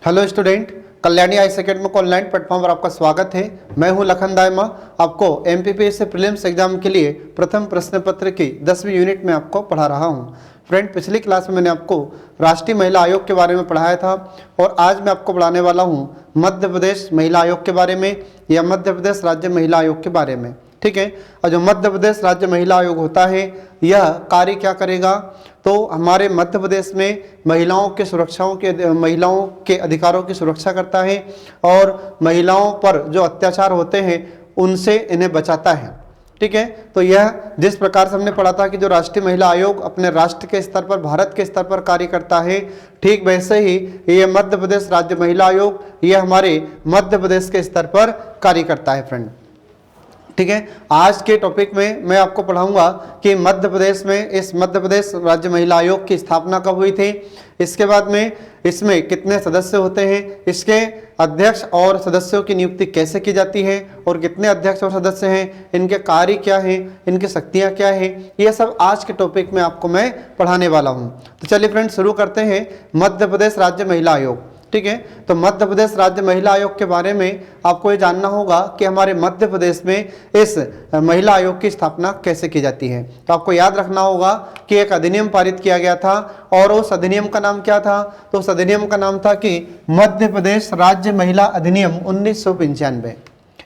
Hello student, Kalyani high secondary को online platform पर आपका स्वागत है। मैं हूं लखन दायमा। आपको एमपीपीएससी प्रीलिम्स एग्जाम के लिए प्रथम प्रश्न पत्र की 10वीं यूनिट में आपको पढ़ा रहा हूं। फ्रेंड, पिछली क्लास में मैंने आपको राष्ट्रीय महिला आयोग के बारे में पढ़ाया था और आज मैं आपको पढ़ाने वाला हूं मध्य प्रदेश महिला आयोग के बारे में या मध्य प्रदेश राज्य महिला आयोग के बारे में। ठीक है। और जो मध्य प्रदेश राज्य महिला आयोग होता है यह कार्य क्या करेगा, तो हमारे मध्य प्रदेश में महिलाओं के अधिकारों की सुरक्षा करता है और महिलाओं पर जो अत्याचार होते हैं उनसे इन्हें बचाता है। ठीक है। तो यह जिस प्रकार से हमने पढ़ा था कि जो राष्ट्रीय महिला आयोग अपने राष्ट्र के स्तर पर, भारत के स्तर पर कार्य करता है, ठीक वैसे ही ये मध्य प्रदेश राज्य महिला आयोग यह हमारे मध्य प्रदेश के स्तर पर कार्य करता है। फ्रेंड, ठीक है। आज के टॉपिक में मैं आपको पढ़ाऊंगा कि मध्य प्रदेश में इस मध्य प्रदेश राज्य महिला आयोग की स्थापना कब हुई थी, इसके बाद में इसमें कितने सदस्य होते हैं, इसके अध्यक्ष और सदस्यों की नियुक्ति कैसे की जाती है और कितने अध्यक्ष और सदस्य हैं, इनके कार्य क्या हैं, इनकी शक्तियां क्या हैं, ये सब आज के टॉपिक में आपको मैं पढ़ाने वाला हूं। तो चलिए फ्रेंड, शुरू करते हैं मध्य प्रदेश राज्य महिला आयोग। ठीक है। तो मध्य प्रदेश राज्य महिला आयोग के बारे में आपको ये जानना होगा कि हमारे मध्य प्रदेश में इस महिला आयोग की स्थापना कैसे की जाती है। तो आपको याद रखना होगा कि एक अधिनियम पारित किया गया था और उस अधिनियम का नाम क्या था, तो उस अधिनियम का नाम था कि मध्य प्रदेश राज्य महिला अधिनियम 1995।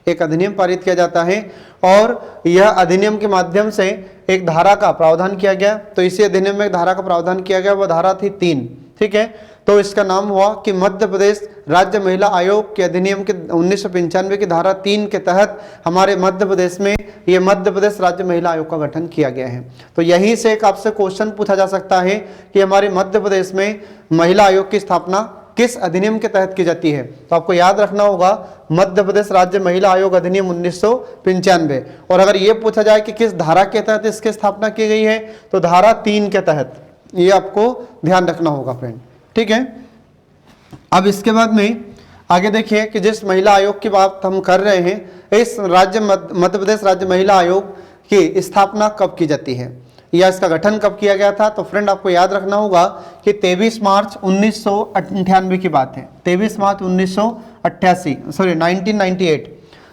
एक अधिनियम पारित किया जाता है और यह अधिनियम के माध्यम से एक धारा का प्रावधान किया गया। तो इसी अधिनियम में एक धारा का प्रावधान किया गया, वह धारा थी 3। ठीक है। तो इसका नाम हुआ कि मध्य प्रदेश राज्य महिला आयोग के अधिनियम के 1995 की धारा 3 के तहत हमारे मध्य प्रदेश में ये मध्य प्रदेश राज्य महिला आयोग का गठन किया गया है। तो यहीं से एक आपसे क्वेश्चन पूछा जा सकता है कि हमारे मध्य प्रदेश में महिला आयोग की स्थापना किस अधिनियम के तहत की जाती है। तो आपको याद रखना होगा मध्य प्रदेश राज्य महिला आयोग अधिनियम 1995। और अगर ये पूछा जाए कि किस धारा के तहत इसकी स्थापना की गई है, तो धारा 3 के तहत, ये आपको ध्यान रखना होगा फ्रेंड। ठीक है। अब इसके बाद में आगे देखिए कि जिस महिला आयोग की बात हम कर रहे हैं, इस मध्य प्रदेश राज्य महिला आयोग की स्थापना कब की जाती है या इसका गठन कब किया गया था। तो फ्रेंड, आपको याद रखना होगा कि 23 मार्च 1998 की बात है। 23 मार्च 1998।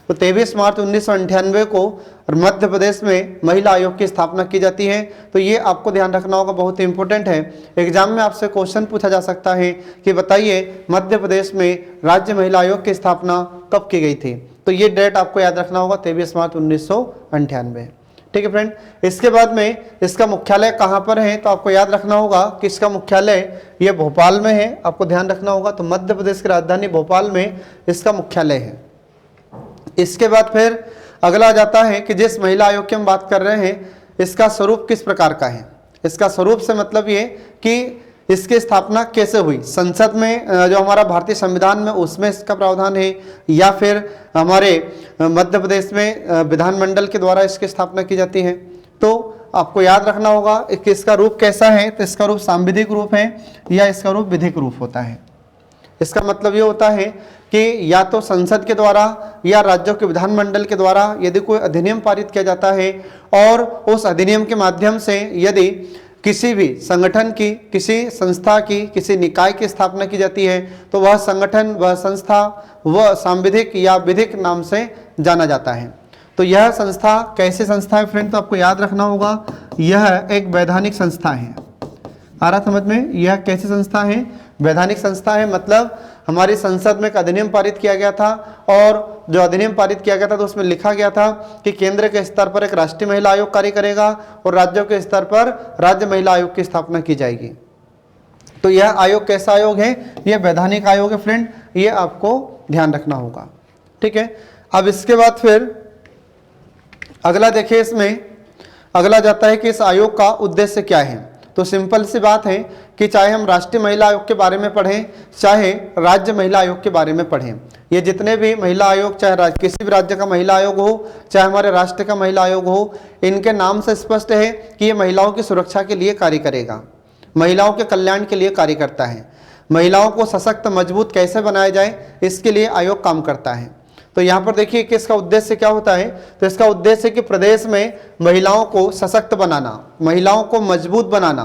तो 23 मार्च 1998 को मध्य प्रदेश में महिला आयोग की स्थापना की जाती है। तो ये आपको ध्यान रखना होगा, बहुत इंपॉर्टेंट है। एग्जाम में आपसे क्वेश्चन पूछा जा सकता है कि बताइए मध्य प्रदेश में राज्य महिला आयोग की स्थापना कब की गई थी। तो ये डेट आपको याद रखना होगा, 23 मार्च 1998। ठीक है फ्रेंड। इसके बाद में इसका मुख्यालय कहाँ पर है, तो आपको याद रखना होगा कि इसका मुख्यालय ये भोपाल में है। आपको ध्यान रखना होगा। तो मध्य प्रदेश की राजधानी भोपाल में इसका मुख्यालय है। इसके बाद फिर अगला जाता है कि जिस महिला आयोग की हम बात कर रहे हैं इसका स्वरूप किस प्रकार का है। इसका स्वरूप से मतलब ये कि इसकी स्थापना कैसे हुई, संसद में जो हमारा भारतीय संविधान में उसमें इसका प्रावधान है या फिर हमारे मध्य प्रदेश में विधानमंडल के द्वारा इसकी स्थापना की जाती है। तो आपको याद रखना होगा कि इसका रूप कैसा है, तो इसका रूप सांविधिक रूप है या इसका रूप विधिक रूप होता है। इसका मतलब ये होता है कि या तो संसद के द्वारा या राज्यों के विधानमंडल के द्वारा यदि कोई अधिनियम पारित किया जाता है और उस अधिनियम के माध्यम से यदि किसी भी संगठन की, किसी संस्था की, किसी निकाय की स्थापना की जाती है तो वह संगठन, वह संस्था, वह सांविधिक या विधिक नाम से जाना जाता है। तो यह संस्था कैसी संस्था है फ्रेंड, तो आपको याद रखना होगा यह एक वैधानिक संस्था है। आ रहा समझ में, यह कैसी संस्था है, वैधानिक संस्था है। मतलब हमारी संसद में एक अधिनियम पारित किया गया था और जो अधिनियम पारित किया गया था तो उसमें लिखा गया था कि केंद्र के स्तर पर एक राष्ट्रीय महिला आयोग कार्य करेगा और राज्यों के स्तर पर राज्य महिला आयोग की स्थापना की जाएगी। तो यह आयोग कैसा आयोग है, यह वैधानिक आयोग है फ्रेंड, ये आपको ध्यान रखना होगा। ठीक है। अब इसके बाद फिर अगला देखिए, इसमें अगला जाता है कि इस आयोग का उद्देश्य क्या है। तो सिंपल सी बात है कि चाहे हम राष्ट्रीय महिला आयोग के बारे में पढ़ें, चाहे राज्य महिला आयोग के बारे में पढ़ें, ये जितने भी महिला आयोग, चाहे किसी भी राज्य का महिला आयोग हो, चाहे हमारे राष्ट्र का महिला आयोग हो, इनके नाम से स्पष्ट है कि ये महिलाओं की सुरक्षा के लिए कार्य करेगा, महिलाओं के कल्याण के लिए कार्य करता है, महिलाओं को सशक्त मजबूत कैसे बनाया जाए इसके लिए आयोग काम करता है। तो यहाँ पर देखिए कि इसका उद्देश्य क्या होता है, तो इसका उद्देश्य कि प्रदेश में महिलाओं को सशक्त बनाना, महिलाओं को मजबूत बनाना,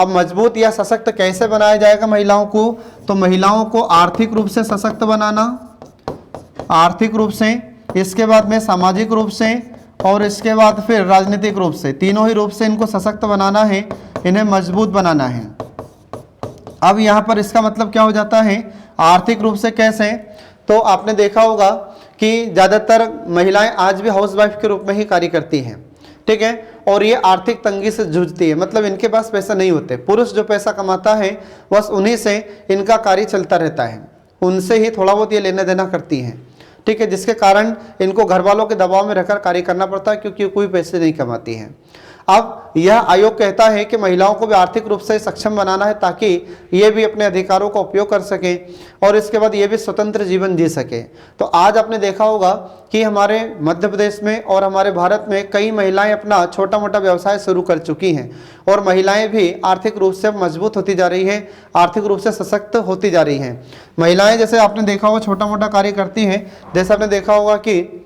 अब मजबूत या सशक्त कैसे बनाया जाएगा महिलाओं को? तो महिलाओं को आर्थिक रूप से सशक्त बनाना, आर्थिक रूप से, इसके बाद में सामाजिक रूप से, और इसके बाद फिर राजनीतिक रूप से, तीनों ही रूप से इनको सशक्त बनाना है, इन्हें मजबूत बनाना है। अब यहाँ पर इसका मतलब क्या हो जाता है? आर्थिक रूप से कैसे? तो आपने देखा होगा कि ज़्यादातर महिलाएं आज भी हाउसवाइफ के रूप में ही कार्य करती हैं, ठीक है, और ये आर्थिक तंगी से जूझती है, मतलब इनके पास पैसा नहीं होते। पुरुष जो पैसा कमाता है बस उन्हीं से इनका कार्य चलता रहता है, उनसे ही थोड़ा बहुत ये लेना देना करती हैं, ठीक है, जिसके कारण इनको घर वालों के दबाव में रहकर कार्य करना पड़ता है, क्योंकि कोई पैसे नहीं कमाती हैं। अब यह आयोग कहता है कि महिलाओं को भी आर्थिक रूप से सक्षम बनाना है, ताकि ये भी अपने अधिकारों का उपयोग कर सके और इसके बाद ये भी स्वतंत्र जीवन जी सके। तो आज आपने देखा होगा कि हमारे मध्य प्रदेश में और हमारे भारत में कई महिलाएं अपना छोटा मोटा व्यवसाय शुरू कर चुकी हैं, और महिलाएं भी आर्थिक रूप से मजबूत होती जा रही हैं, आर्थिक रूप से सशक्त होती जा रही हैं। महिलाएं जैसे आपने देखा होगा छोटा मोटा कार्य करती हैं, जैसे आपने देखा होगा कि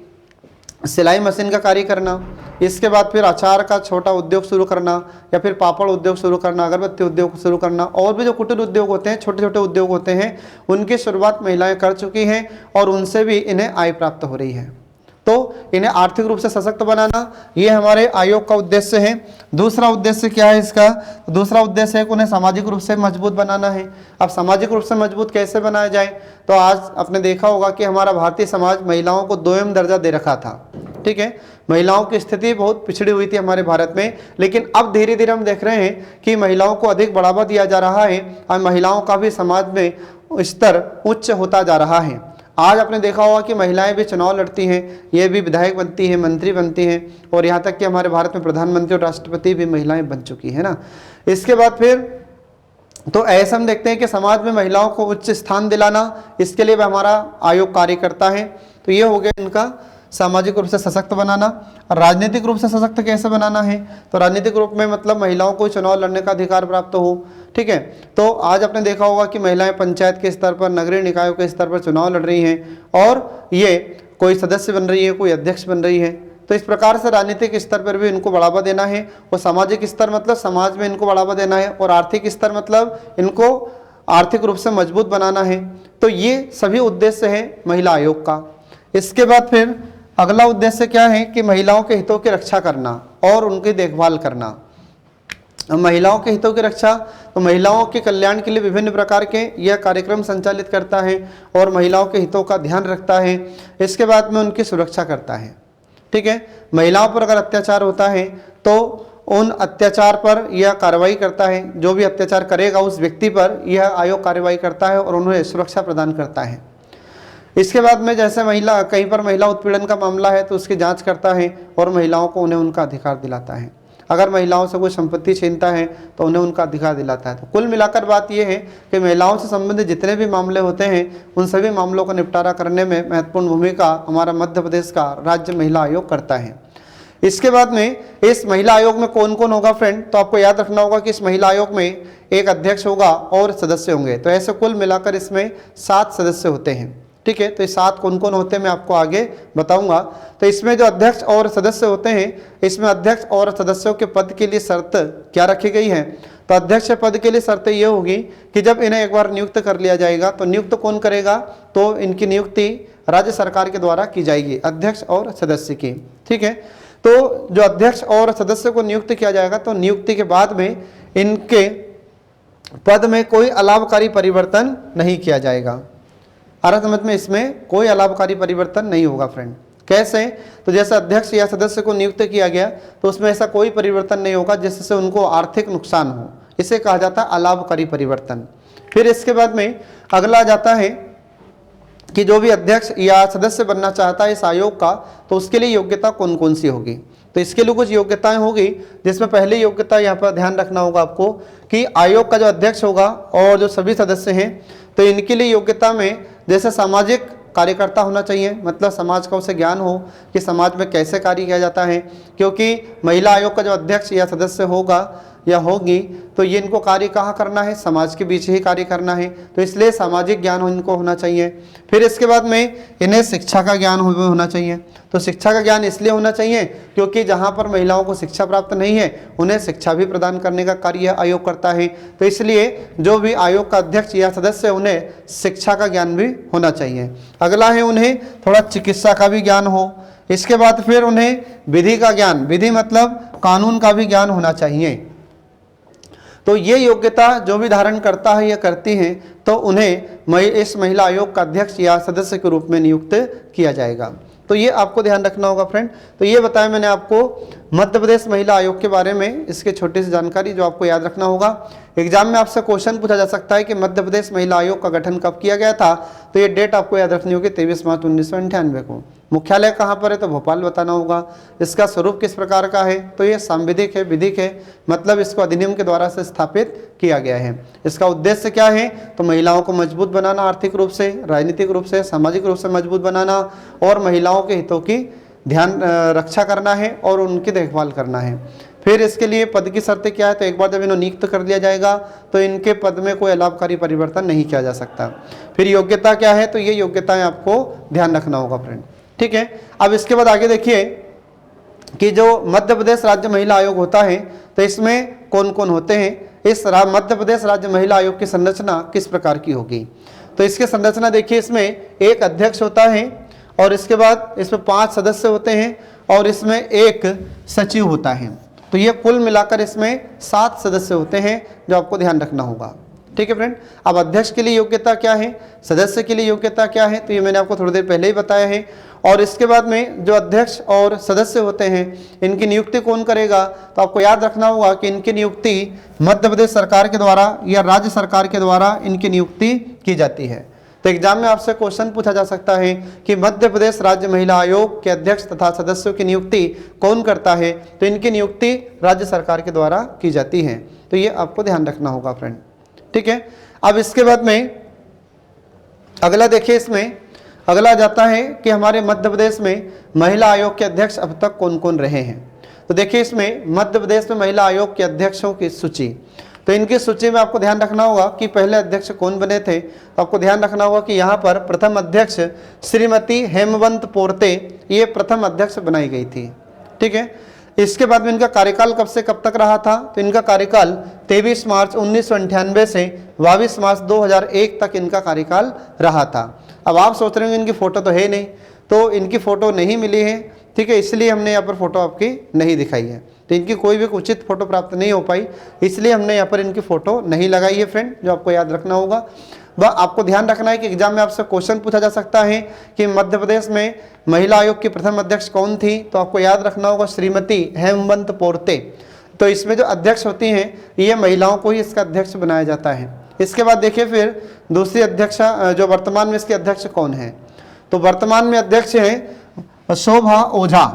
सिलाई मशीन का कार्य करना, इसके बाद फिर अचार का छोटा उद्योग शुरू करना, या फिर पापड़ उद्योग शुरू करना, अगरबत्ती उद्योग शुरू करना, और भी जो कुटीर उद्योग होते हैं, छोटे छोटे उद्योग होते हैं, उनकी शुरुआत महिलाएं कर चुकी हैं और उनसे भी इन्हें आय प्राप्त हो रही है। तो इन्हें आर्थिक रूप से सशक्त बनाना, ये हमारे आयोग का उद्देश्य है। दूसरा उद्देश्य क्या है इसका? दूसरा उद्देश्य है कि उन्हें सामाजिक रूप से मजबूत बनाना है। अब सामाजिक रूप से मजबूत कैसे बनाया जाए? तो आज आपने देखा होगा कि हमारा भारतीय समाज महिलाओं को 2M दर्जा दे रखा था, ठीक है, महिलाओं की स्थिति बहुत पिछड़ी हुई थी हमारे भारत में, लेकिन अब धीरे धीरे हम देख रहे हैं कि महिलाओं को अधिक बढ़ावा दिया जा रहा है और महिलाओं का भी समाज में स्तर उच्च होता जा रहा है। आज आपने देखा होगा कि महिलाएं भी चुनाव लड़ती हैं, ये भी विधायक बनती हैं, मंत्री बनती हैं, और यहाँ तक कि हमारे भारत में प्रधानमंत्री और राष्ट्रपति भी महिलाएं बन चुकी है ना। इसके बाद फिर तो ऐसा हम देखते हैं कि समाज में महिलाओं को उच्च स्थान दिलाना, इसके लिए भी हमारा आयोग कार्य करता है। तो ये हो गया इनका सामाजिक रूप से सशक्त बनाना। राजनीतिक रूप से सशक्त कैसे बनाना है? तो राजनीतिक रूप में मतलब महिलाओं को चुनाव लड़ने का अधिकार प्राप्त हो, ठीक है। तो आज आपने देखा होगा कि महिलाएं पंचायत के स्तर पर, नगरीय निकायों के स्तर पर चुनाव लड़ रही हैं, और ये कोई सदस्य बन रही है, कोई अध्यक्ष बन रही है। तो इस प्रकार से राजनीतिक स्तर पर भी इनको बढ़ावा देना है, और सामाजिक स्तर मतलब समाज में इनको बढ़ावा देना है, और आर्थिक स्तर मतलब इनको आर्थिक रूप से मजबूत बनाना है। तो ये सभी उद्देश्य है महिला आयोग का। इसके बाद फिर अगला उद्देश्य क्या है कि महिलाओं के हितों की रक्षा करना और उनकी देखभाल करना। महिलाओं के हितों की रक्षा, तो महिलाओं के कल्याण के लिए विभिन्न प्रकार के यह कार्यक्रम संचालित करता है और महिलाओं के हितों का ध्यान रखता है। इसके बाद में उनकी सुरक्षा करता है, ठीक है। महिलाओं पर अगर अत्याचार होता है तो उन अत्याचार पर यह कार्रवाई करता है, जो भी अत्याचार करेगा उस व्यक्ति पर यह आयोग कार्रवाई करता है और उन्हें सुरक्षा प्रदान करता है। इसके बाद में जैसे कहीं पर महिला उत्पीड़न का मामला है तो उसकी जांच करता है और महिलाओं को उन्हें उनका अधिकार दिलाता है। अगर महिलाओं से कोई संपत्ति छीनता है तो उन्हें उनका अधिकार दिलाता है। तो कुल मिलाकर बात यह है कि महिलाओं से संबंधित जितने भी मामले होते हैं उन सभी मामलों का निपटारा करने में महत्वपूर्ण भूमिका हमारा मध्य प्रदेश का राज्य महिला आयोग करता है। इसके बाद में इस महिला आयोग में कौन कौन होगा फ्रेंड? तो आपको याद रखना होगा कि इस महिला आयोग में एक अध्यक्ष होगा और सदस्य होंगे। तो ऐसे कुल मिलाकर इसमें 7 सदस्य होते हैं, ठीक है। तो ये 7 कौन कौन होते हैं मैं आपको आगे बताऊंगा। तो इसमें जो अध्यक्ष और सदस्य होते हैं, इसमें अध्यक्ष और सदस्यों के पद के लिए शर्त क्या रखी गई है? तो अध्यक्ष पद के लिए शर्त ये होगी कि जब इन्हें एक बार नियुक्त कर लिया जाएगा तो नियुक्त कौन करेगा? तो इनकी नियुक्ति राज्य सरकार के द्वारा की जाएगी, अध्यक्ष और सदस्य की, ठीक है। तो जो अध्यक्ष और सदस्य को नियुक्त किया जाएगा तो नियुक्ति के बाद में इनके पद में कोई अलाभकारी परिवर्तन नहीं किया जाएगा। अर्थ समझ में इसमें कोई अलाभकारी परिवर्तन नहीं होगा फ्रेंड। कैसे? तो जैसे अध्यक्ष या सदस्य को नियुक्त किया गया तो उसमें ऐसा कोई परिवर्तन नहीं होगा जिससे उनको आर्थिक नुकसान हो, इसे कहा जाता है अलाभकारी परिवर्तन। फिर इसके बाद में अगला जाता है कि जो भी अध्यक्ष या सदस्य बनना चाहता है इस आयोग का, तो उसके लिए योग्यता कौन कौन सी होगी? तो इसके लिए कुछ योग्यताएं होगी, जिसमें पहली योग्यता यहाँ पर ध्यान रखना होगा आपको कि आयोग का जो अध्यक्ष होगा और जो सभी सदस्य हैं तो इनके लिए योग्यता में जैसे सामाजिक कार्यकर्ता होना चाहिए, मतलब समाज का उसे ज्ञान हो कि समाज में कैसे कार्य किया जाता है, क्योंकि महिला आयोग का जो अध्यक्ष या सदस्य होगा या होगी तो ये इनको कार्य कहाँ करना है, समाज के बीच ही कार्य करना है, तो इसलिए सामाजिक ज्ञान इनको होना चाहिए। फिर इसके बाद में इन्हें शिक्षा का ज्ञान होना चाहिए। तो शिक्षा का ज्ञान इसलिए होना चाहिए क्योंकि जहाँ पर महिलाओं को शिक्षा प्राप्त नहीं है उन्हें शिक्षा भी प्रदान करने का कार्य आयोग करता है, तो इसलिए जो भी आयोग का अध्यक्ष या सदस्य उन्हें शिक्षा का ज्ञान भी होना चाहिए। अगला है उन्हें थोड़ा चिकित्सा का भी ज्ञान हो। इसके बाद फिर उन्हें विधि का ज्ञान, विधि मतलब कानून का भी ज्ञान होना चाहिए। तो ये योग्यता जो भी धारण करता है या करती है तो उन्हें इस महिला आयोग का अध्यक्ष या सदस्य के रूप में नियुक्त किया जाएगा। तो ये आपको ध्यान रखना होगा फ्रेंड। तो ये बताया मैंने आपको मध्य प्रदेश महिला आयोग के बारे में, इसके छोटी सी जानकारी जो आपको याद रखना होगा। एग्जाम में आपसे क्वेश्चन पूछा जा सकता है कि मध्य प्रदेश महिला आयोग का गठन कब किया गया था, तो ये डेट आपको याद रखनी होगी 23 मार्च 1998 को। मुख्यालय कहाँ पर है, तो भोपाल बताना होगा। इसका स्वरूप किस प्रकार का है, तो ये सांविधिक है, विधिक है, मतलब इसको अधिनियम के द्वारा से स्थापित किया गया है। इसका उद्देश्य क्या है, तो महिलाओं को मजबूत बनाना, आर्थिक रूप से, राजनीतिक रूप से, सामाजिक रूप से मजबूत बनाना और महिलाओं के हितों की ध्यान रक्षा करना है और उनकी देखभाल करना है। फिर इसके लिए पद की शर्तें क्या है, तो एक बार जब इन्हें नियुक्त कर दिया जाएगा तो इनके पद में कोई अलाभकारी परिवर्तन नहीं किया जा सकता। फिर योग्यता क्या है, तो ये योग्यताएं आपको ध्यान रखना होगा फ्रेंड, ठीक है। अब इसके बाद आगे देखिए कि जो मध्य प्रदेश राज्य महिला आयोग होता है तो इसमें कौन कौन होते हैं। इस मध्य प्रदेश राज्य महिला आयोग की संरचना किस प्रकार की होगी, तो इसकी संरचना देखिए, इसमें एक अध्यक्ष होता है और इसके बाद इसमें 5 सदस्य होते हैं और इसमें एक सचिव होता है। तो ये कुल मिलाकर इसमें 7 सदस्य होते हैं जो आपको ध्यान रखना होगा, ठीक है फ्रेंड। अब अध्यक्ष के लिए योग्यता क्या है, सदस्य के लिए योग्यता क्या है, तो ये मैंने आपको थोड़ी देर पहले ही बताया है। और इसके बाद में जो अध्यक्ष और सदस्य होते हैं इनकी नियुक्ति कौन करेगा, तो आपको याद रखना होगा कि इनकी नियुक्ति मध्य प्रदेश सरकार के द्वारा या राज्य सरकार के द्वारा इनकी नियुक्ति की जाती है। तो एग्जाम में आपसे क्वेश्चन पूछा जा सकता है कि मध्य प्रदेश राज्य महिला आयोग के अध्यक्ष तथा सदस्यों की नियुक्ति कौन करता है, तो इनकी नियुक्ति राज्य सरकार के द्वारा की जाती है। तो ये आपको ध्यान रखना होगा फ्रेंड, ठीक है। अब इसके बाद में अगला देखिए, इसमें अगला जाता है कि हमारे मध्य प्रदेश में महिला आयोग के अध्यक्ष अब तक कौन कौन रहे हैं। तो देखिए इसमें मध्य प्रदेश में महिला आयोग के अध्यक्षों की सूची, तो इनकी सूची में आपको ध्यान रखना होगा कि पहले अध्यक्ष कौन बने थे। तो आपको ध्यान रखना होगा कि यहाँ पर प्रथम अध्यक्ष श्रीमती हेमवंत पोर्ते, ये प्रथम अध्यक्ष बनाई गई थी, ठीक है। इसके बाद में इनका कार्यकाल कब से कब तक रहा था, तो इनका कार्यकाल 23 मार्च 1998 से 22 मार्च 2001 तक इनका कार्यकाल रहा था। अब आप सोच रहे होंगे इनकी फ़ोटो तो है नहीं, तो इनकी फ़ोटो नहीं मिली है, ठीक है, इसलिए हमने यहाँ पर फ़ोटो आपकी नहीं दिखाई है। तो इनकी कोई भी उचित फ़ोटो प्राप्त नहीं हो पाई, इसलिए हमने यहाँ पर इनकी फ़ोटो नहीं लगाई है फ्रेंड, जो आपको याद रखना होगा। वह आपको ध्यान रखना है कि एग्जाम में आपसे क्वेश्चन पूछा जा सकता है कि मध्य प्रदेश में महिला आयोग की प्रथम अध्यक्ष कौन थी, तो आपको याद रखना होगा श्रीमती हेमवंत पोर्ते। तो इसमें जो अध्यक्ष होती हैं ये महिलाओं को ही इसका अध्यक्ष बनाया जाता है। इसके बाद देखिए फिर दूसरी अध्यक्ष जो वर्तमान में इसके अध्यक्ष कौन है, तो वर्तमान में अध्यक्ष है शोभा ओझा,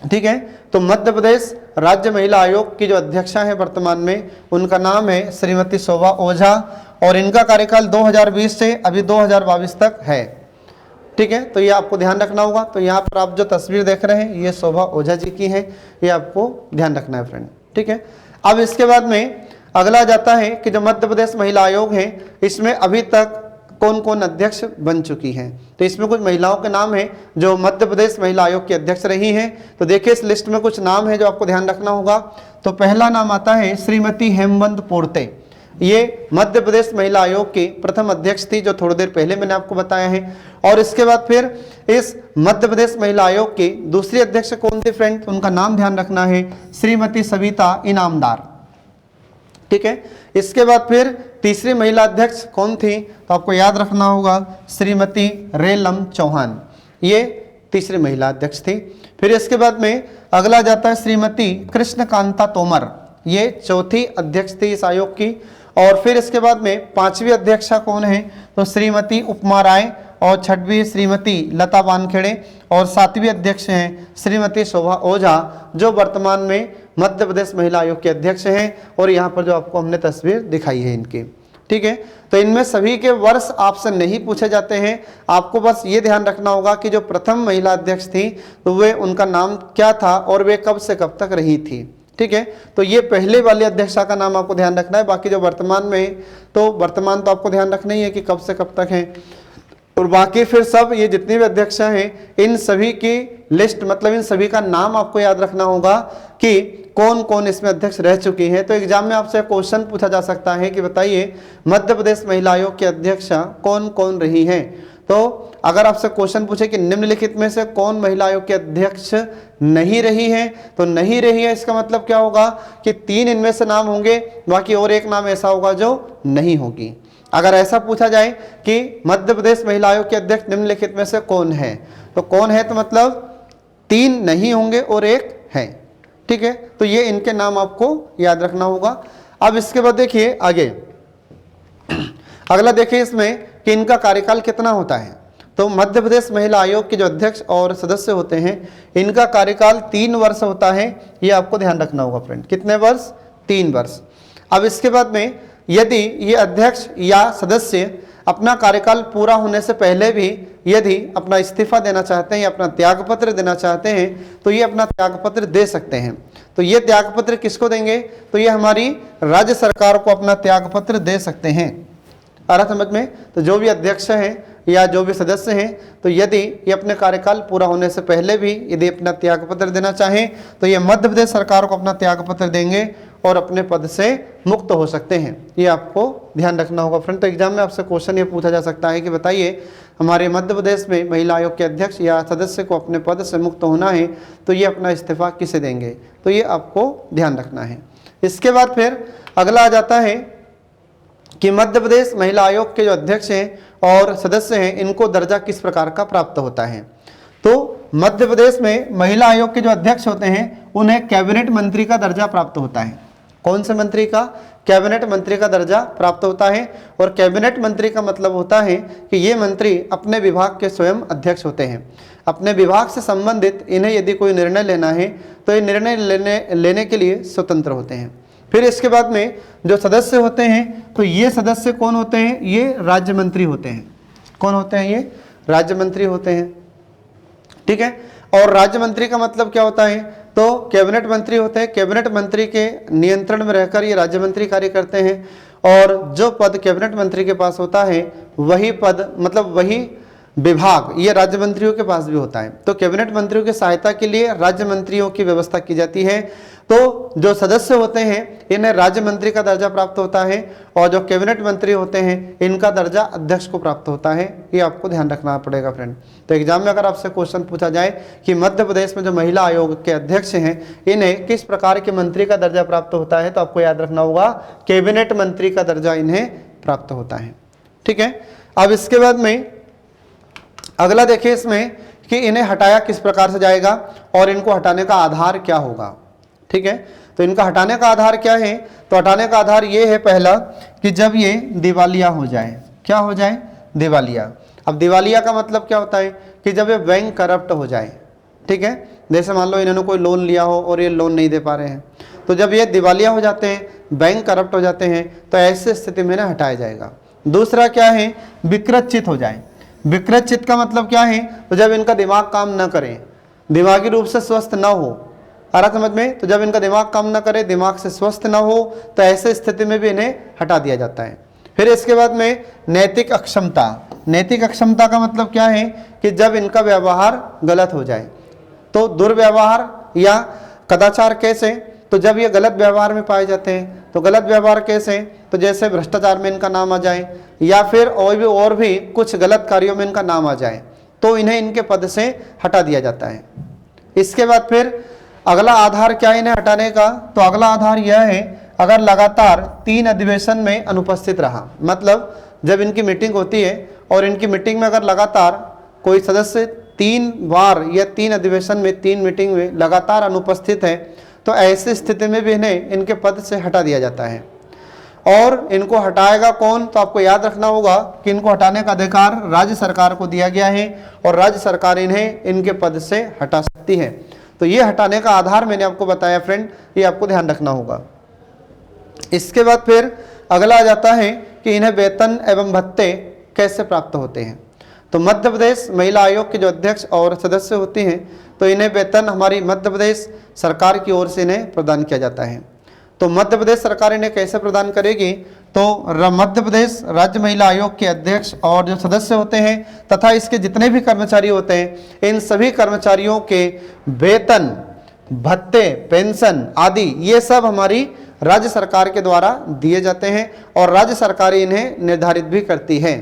ठीक है। तो मध्य प्रदेश राज्य महिला आयोग की जो अध्यक्षा है वर्तमान में, उनका नाम है श्रीमती शोभा ओझा और इनका कार्यकाल 2020 से अभी 2022 तक है, ठीक है। तो ये आपको ध्यान रखना होगा। तो यहाँ पर आप जो तस्वीर देख रहे हैं ये शोभा ओझा जी की है, ये आपको ध्यान रखना है फ्रेंड, ठीक है। अब इसके बाद में अगला जाता है कि जो मध्य प्रदेश महिला आयोग है इसमें अभी तक कौन कौन अध्यक्ष बन चुकी हैं। तो इसमें कुछ महिलाओं के नाम हैं जो मध्य प्रदेश महिला आयोग की अध्यक्ष रही हैं। तो देखिए इस लिस्ट में कुछ नाम है जो आपको ध्यान रखना होगा। तो पहला नाम आता है श्रीमती हेमवंत पोर्ते, ये मध्य प्रदेश महिला आयोग की प्रथम अध्यक्ष थी, जो थोड़ी देर पहले मैंने आपको बताया है। और इसके बाद फिर इस मध्य प्रदेश महिला आयोग की दूसरी अध्यक्ष कौन थी फ्रेंड, उनका नाम ध्यान रखना है श्रीमती सविता इनामदार, ठीक है। इसके बाद फिर तीसरी महिला अध्यक्ष कौन थी, तो आपको याद रखना होगा श्रीमती रेलम चौहान, ये तीसरी महिला अध्यक्ष थी। फिर इसके बाद में अगला जाता है श्रीमती कृष्णकांता तोमर, ये चौथी अध्यक्ष थी इस आयोग की। और फिर इसके बाद में पांचवी अध्यक्षा कौन है, तो श्रीमती उपमा राय और छठवीं श्रीमती लता वानखेड़े और सातवीं अध्यक्ष हैं श्रीमती शोभा ओझा, जो वर्तमान में मध्य प्रदेश महिला आयोग के अध्यक्ष हैं। और यहाँ पर जो आपको हमने तस्वीर दिखाई है इनकी, ठीक है। तो इनमें सभी के वर्ष आपसे नहीं पूछे जाते हैं, आपको बस ये ध्यान रखना होगा कि जो प्रथम महिला अध्यक्ष थी तो वे उनका नाम क्या था और वे कब से कब तक रही थी, ठीक है। तो ये पहले वाली अध्यक्षा का नाम आपको ध्यान रखना है। बाकी जो वर्तमान में है, तो वर्तमान तो आपको ध्यान रखना ही है कि कब से कब तक है, और बाकी फिर सब ये जितनी भी अध्यक्षा हैं इन सभी की लिस्ट, मतलब इन सभी का नाम आपको याद रखना होगा कि कौन कौन इसमें अध्यक्ष रह चुकी हैं। तो एग्जाम में आपसे क्वेश्चन पूछा जा सकता है कि बताइए मध्य प्रदेश महिला आयोग की अध्यक्षा कौन कौन रही हैं। तो अगर आपसे क्वेश्चन पूछे कि निम्नलिखित में से कौन महिला आयोग के अध्यक्ष नहीं रही है, तो नहीं रही है इसका मतलब क्या होगा कि 3 इनमें से नाम होंगे, बाकी और एक नाम ऐसा होगा जो नहीं होगी। अगर ऐसा पूछा जाए कि मध्य प्रदेश महिला आयोग के अध्यक्ष निम्नलिखित में से कौन है, तो कौन है, तो मतलब 3 नहीं होंगे और 1 है। ठीक है, तो ये इनके नाम आपको याद रखना होगा। अब इसके बाद देखिए आगे, अगला देखिए इसमें कि इनका कार्यकाल कितना होता है। तो मध्य प्रदेश महिला आयोग के जो अध्यक्ष और सदस्य होते हैं इनका कार्यकाल 3 वर्ष होता है, ये आपको ध्यान रखना होगा फ्रेंड। कितने वर्ष? 3 वर्ष। अब इसके बाद में यदि ये अध्यक्ष या सदस्य अपना कार्यकाल पूरा होने से पहले भी यदि अपना इस्तीफा देना चाहते हैं या अपना त्यागपत्र देना चाहते हैं तो ये अपना त्यागपत्र दे सकते हैं। तो ये त्यागपत्र किसको देंगे? तो ये हमारी राज्य सरकार को अपना त्यागपत्र दे सकते हैं। आ रहा समझ में? तो जो भी अध्यक्ष हैं या जो भी सदस्य हैं, तो यदि ये अपने कार्यकाल पूरा होने से पहले भी यदि अपना त्यागपत्र देना चाहें तो ये मध्य प्रदेश सरकार को अपना त्यागपत्र देंगे और अपने पद से मुक्त हो सकते हैं। ये आपको ध्यान रखना होगा फ्रेंड। तो एग्जाम में आपसे क्वेश्चन ये पूछा जा सकता है कि बताइए हमारे मध्य प्रदेश में महिला आयोग के अध्यक्ष या सदस्य को अपने पद से मुक्त होना है तो ये अपना इस्तीफा किसे देंगे, तो ये आपको ध्यान रखना है। इसके बाद फिर अगला आ जाता है कि मध्य प्रदेश महिला आयोग के जो अध्यक्ष हैं और सदस्य हैं इनको दर्जा किस प्रकार का प्राप्त होता है। तो मध्य प्रदेश में महिला आयोग के जो अध्यक्ष होते हैं उन्हें कैबिनेट मंत्री का दर्जा प्राप्त होता है। कौन से मंत्री का? कैबिनेट मंत्री का दर्जा प्राप्त होता है। और कैबिनेट मंत्री का मतलब होता है कि ये मंत्री अपने विभाग के स्वयं अध्यक्ष होते हैं। अपने विभाग से संबंधित इन्हें यदि कोई निर्णय लेना है तो ये निर्णय लेने के लिए स्वतंत्र होते हैं। फिर इसके बाद में जो सदस्य होते हैं तो ये सदस्य कौन होते हैं? ये राज्य मंत्री होते हैं। कौन होते हैं? ये राज्य मंत्री होते हैं। ठीक है, और राज्य मंत्री का मतलब क्या होता है? तो कैबिनेट मंत्री होते हैं। कैबिनेट मंत्री के नियंत्रण में रहकर ये राज्य मंत्री कार्य करते हैं और जो पद कैबिनेट मंत्री के पास होता है वही पद, मतलब वही विभाग ये राज्य मंत्रियों के पास भी होता है। तो कैबिनेट मंत्रियों की सहायता के लिए राज्य मंत्रियों की व्यवस्था की जाती है। तो जो सदस्य होते हैं इन्हें राज्य मंत्री का दर्जा प्राप्त होता है और जो कैबिनेट मंत्री होते हैं इनका दर्जा अध्यक्ष को प्राप्त होता है। ये आपको ध्यान रखना पड़ेगा फ्रेंड। तो एग्जाम में अगर आपसे क्वेश्चन पूछा जाए कि मध्य प्रदेश में जो महिला आयोग के अध्यक्ष हैं इन्हें किस प्रकार के मंत्री का दर्जा प्राप्त होता है, तो आपको याद रखना होगा कैबिनेट मंत्री का दर्जा इन्हें प्राप्त होता है। ठीक है, अब इसके बाद में अगला देखिए इसमें कि इन्हें हटाया किस प्रकार से जाएगा और इनको हटाने का आधार क्या होगा। ठीक है, तो इनका हटाने का आधार क्या है? तो हटाने का आधार ये है पहला कि जब ये दिवालिया हो जाए। क्या हो जाए? दिवालिया। अब दिवालिया का मतलब क्या होता है कि जब ये बैंक करप्ट हो जाए। ठीक है, जैसे मान लो इन्होंने कोई लोन लिया हो और ये लोन नहीं दे पा रहे हैं, तो जब ये दिवालिया हो जाते हैं, बैंक करप्ट हो जाते हैं, तो ऐसी स्थिति में ना हटाया जाएगा। दूसरा क्या है? विकृतचित हो जाए। विकृतचित का मतलब क्या है? तो जब इनका दिमाग काम न करे, दिमागी रूप से स्वस्थ न हो। आ रहा समझ में? तो जब इनका दिमाग काम न करे, दिमाग से स्वस्थ न हो, तो ऐसे स्थिति में भी इन्हें हटा दिया जाता है। फिर इसके बाद में नैतिक अक्षमता। नैतिक अक्षमता का मतलब क्या है कि जब इनका व्यवहार गलत हो जाए। तो दुर्व्यवहार या कदाचार कैसे? तो जब ये गलत व्यवहार में पाए जाते हैं। तो गलत व्यवहार कैसे? तो जैसे भ्रष्टाचार में इनका नाम आ जाए या फिर और भी कुछ गलत कार्यों में इनका नाम आ जाए तो इन्हें इनके पद से हटा दिया जाता है। इसके बाद फिर अगला आधार क्या है इन्हें हटाने का? तो अगला आधार यह है अगर लगातार 3 अधिवेशन में अनुपस्थित रहा। मतलब जब इनकी मीटिंग होती है और इनकी मीटिंग में अगर लगातार कोई सदस्य 3 बार या 3 अधिवेशन में 3 मीटिंग में लगातार अनुपस्थित है तो ऐसी स्थिति में भी इन्हें इनके पद से हटा दिया जाता है। और इनको हटाएगा कौन? तो आपको याद रखना होगा कि इनको हटाने का अधिकार राज्य सरकार को दिया गया है और राज्य सरकार इन्हें इनके पद से हटा सकती है। तो ये हटाने का आधार मैंने आपको बताया फ्रेंड, ये आपको ध्यान रखना होगा। इसके बाद फिर अगला आ जाता है कि इन्हें वेतन एवं भत्ते कैसे प्राप्त होते हैं। तो मध्य प्रदेश महिला आयोग के जो अध्यक्ष और सदस्य होती हैं तो इन्हें वेतन हमारी मध्य प्रदेश सरकार की ओर से इन्हें प्रदान किया जाता है। तो मध्य प्रदेश सरकार इन्हें कैसे प्रदान करेगी, तो मध्य प्रदेश राज्य महिला आयोग के अध्यक्ष और जो सदस्य होते हैं तथा इसके जितने भी कर्मचारी होते हैं, इन सभी कर्मचारियों के वेतन, भत्ते, पेंशन आदि ये सब हमारी राज्य सरकार के द्वारा दिए जाते हैं और राज्य सरकार इन्हें निर्धारित भी करती है।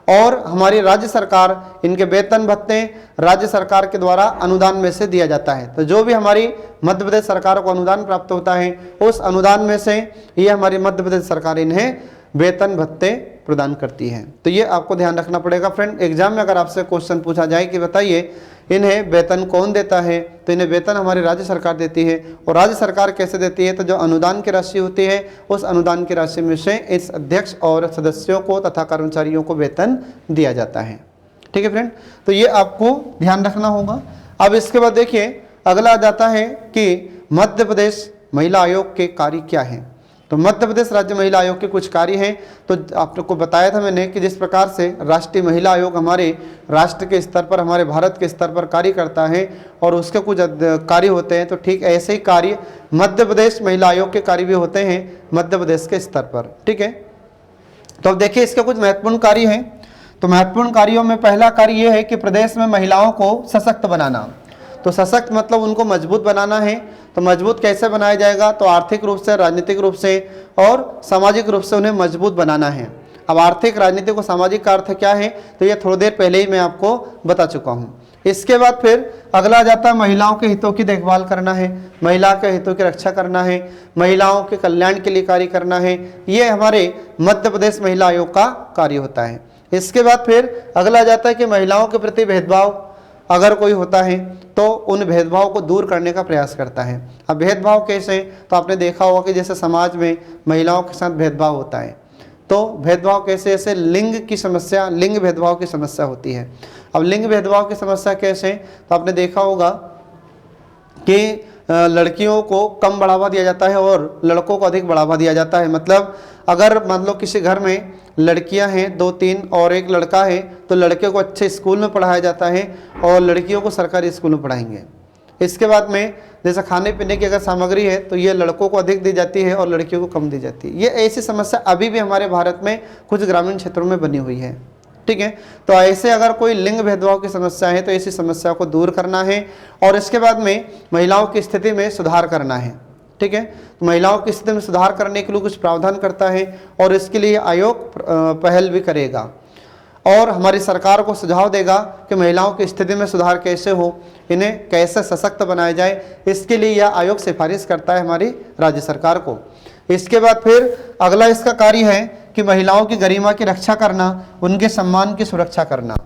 और हमारी राज्य सरकार इनके वेतन भत्ते राज्य सरकार के द्वारा अनुदान में से दिया जाता है। तो जो भी हमारी मध्य प्रदेश सरकार को अनुदान प्राप्त होता है उस अनुदान में से ये हमारी मध्य प्रदेश सरकार इन्हें वेतन भत्ते प्रदान करती है। तो ये आपको ध्यान रखना पड़ेगा फ्रेंड। एग्जाम में अगर आपसे क्वेश्चन पूछा जाए कि बताइए इन्हें वेतन कौन देता है, तो इन्हें वेतन हमारी राज्य सरकार देती है। और राज्य सरकार कैसे देती है, तो जो अनुदान की राशि होती है उस अनुदान की राशि में से इस अध्यक्ष और सदस्यों को तथा कर्मचारियों को वेतन दिया जाता है। ठीक है फ्रेंड, तो ये आपको ध्यान रखना होगा। अब इसके बाद देखिए अगला आ जाता है कि मध्य प्रदेश महिला आयोग के कार्य क्या हैं। तो मध्य प्रदेश राज्य महिला आयोग के कुछ कार्य हैं। तो आप लोग को बताया था मैंने कि जिस प्रकार से राष्ट्रीय महिला आयोग हमारे राष्ट्र के स्तर पर, हमारे भारत के स्तर पर कार्य करता है और उसके कुछ कार्य होते हैं, तो ठीक ऐसे ही कार्य मध्य प्रदेश महिला आयोग के कार्य भी होते हैं मध्य प्रदेश के स्तर पर। ठीक है, तो अब देखिए इसके कुछ महत्वपूर्ण कार्य हैं। तो महत्वपूर्ण कार्यों में पहला कार्य यह है कि प्रदेश में महिलाओं को सशक्त बनाना। तो सशक्त मतलब उनको मजबूत बनाना है। तो मजबूत कैसे बनाया जाएगा, तो आर्थिक रूप से, राजनीतिक रूप से और सामाजिक रूप से उन्हें मजबूत बनाना है। अब आर्थिक, राजनीतिक और सामाजिक का अर्थ क्या है, तो ये थोड़ी देर पहले ही मैं आपको बता चुका हूँ। इसके बाद फिर अगला आ जाता है महिलाओं के हितों की देखभाल करना है, महिला के हितों की रक्षा करना है, महिलाओं के कल्याण के लिए कार्य करना है। ये हमारे मध्य प्रदेश महिला आयोग का कार्य होता है। इसके बाद फिर अगला आ जाता है कि महिलाओं के प्रति भेदभाव अगर कोई होता है तो उन भेदभाव को दूर करने का प्रयास करता है। अब भेदभाव कैसे, तो आपने देखा होगा कि जैसे समाज में महिलाओं के साथ भेदभाव होता है, तो भेदभाव कैसे, ऐसे लिंग की समस्या, लिंग भेदभाव की समस्या होती है। अब लिंग भेदभाव की समस्या कैसे, तो आपने देखा होगा कि लड़कियों को कम बढ़ावा दिया जाता है और लड़कों को अधिक बढ़ावा दिया जाता है। मतलब अगर मान लो किसी घर में लड़कियां हैं 2-3 और एक लड़का है, तो लड़के को अच्छे स्कूल में पढ़ाया जाता है और लड़कियों को सरकारी स्कूल में पढ़ाएंगे। इसके बाद में जैसे खाने पीने की अगर सामग्री है तो ये लड़कों को अधिक दी जाती है और लड़कियों को कम दी जाती है। ये ऐसी समस्या अभी भी हमारे भारत में कुछ ग्रामीण क्षेत्रों में बनी हुई है। ठीक है, तो ऐसे अगर कोई लिंग भेदभाव की समस्या है तो ऐसी समस्या को दूर करना है और इसके बाद में महिलाओं की स्थिति में सुधार करना है। ठीक है, तो महिलाओं की स्थिति में सुधार करने के लिए कुछ प्रावधान करता है और इसके लिए आयोग पहल भी करेगा और हमारी सरकार को सुझाव देगा कि महिलाओं की स्थिति में सुधार कैसे हो, इन्हें कैसे सशक्त बनाया जाए। इसके लिए यह आयोग सिफारिश करता है हमारी राज्य सरकार को। इसके बाद फिर अगला इसका कार्य है कि महिलाओं की गरिमा की रक्षा करना, उनके सम्मान की सुरक्षा करना।